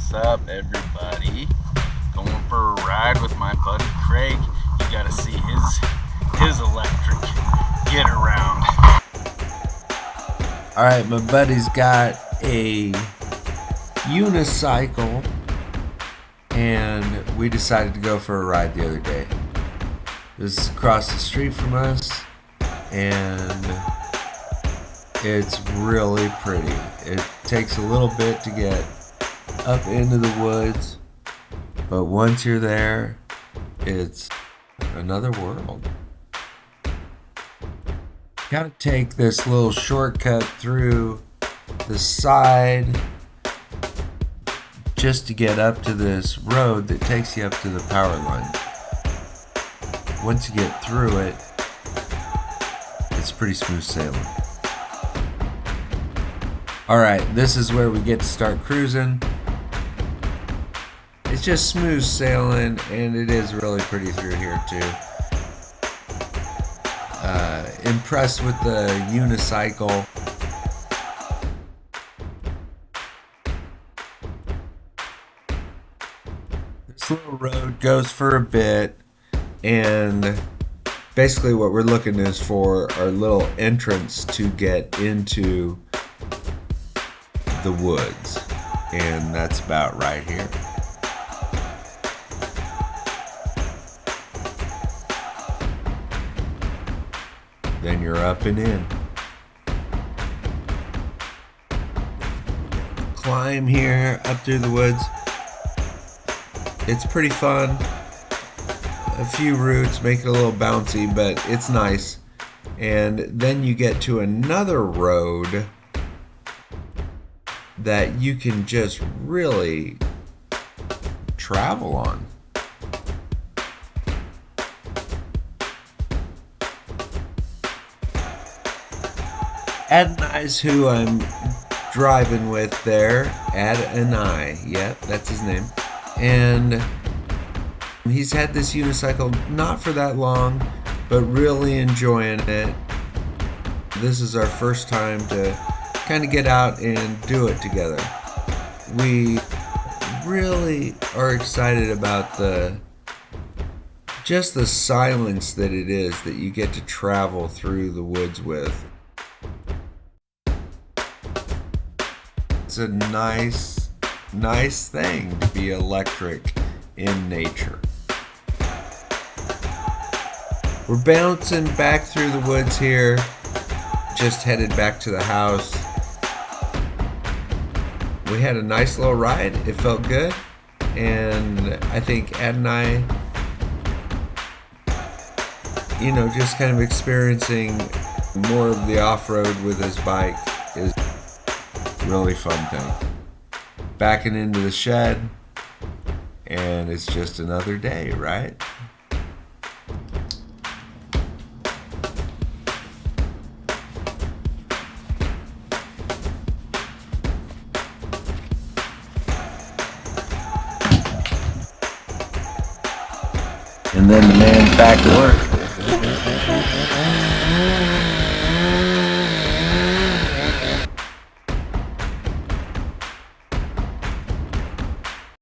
What's up, everybody? Going for a ride with my buddy Craig. You gotta see his electric get around. Alright, my buddy's got a unicycle, and we decided to go for a ride the other day. This is across the street from us, and it's really pretty. It takes a little bit to get up into the woods, but once you're there, it's another world. Gotta take this little shortcut through the side just to get up to this road that takes you up to the power line. Once you get through it, it's pretty smooth sailing. Alright, this is where we get to start cruising. It's just smooth sailing, and it is really pretty through here too. Impressed with the unicycle. This little road goes for a bit, and basically what we're looking is for our little entrance to get into the woods, and that's about right here. Then you're up and in. Climb here up through the woods. It's pretty fun. A few roots make it a little bouncy, but it's nice. And then you get to another road that you can just really travel on. Ad and I's who I'm driving with there. Ad and I. Yep, that's his name. And he's had this unicycle not for that long, but really enjoying it. This is our first time to kind of get out and do it together. We really are excited about just the silence that it is that you get to travel through the woods with. It's a nice thing to be electric in nature. We're bouncing back through the woods here, just headed back to the house. We had a nice little ride. It felt good, and I think Ed and I, just kind of experiencing more of the off-road with his bike is a really fun thing. Backing into the shed, and it's just another day, right? And then the man's back to work.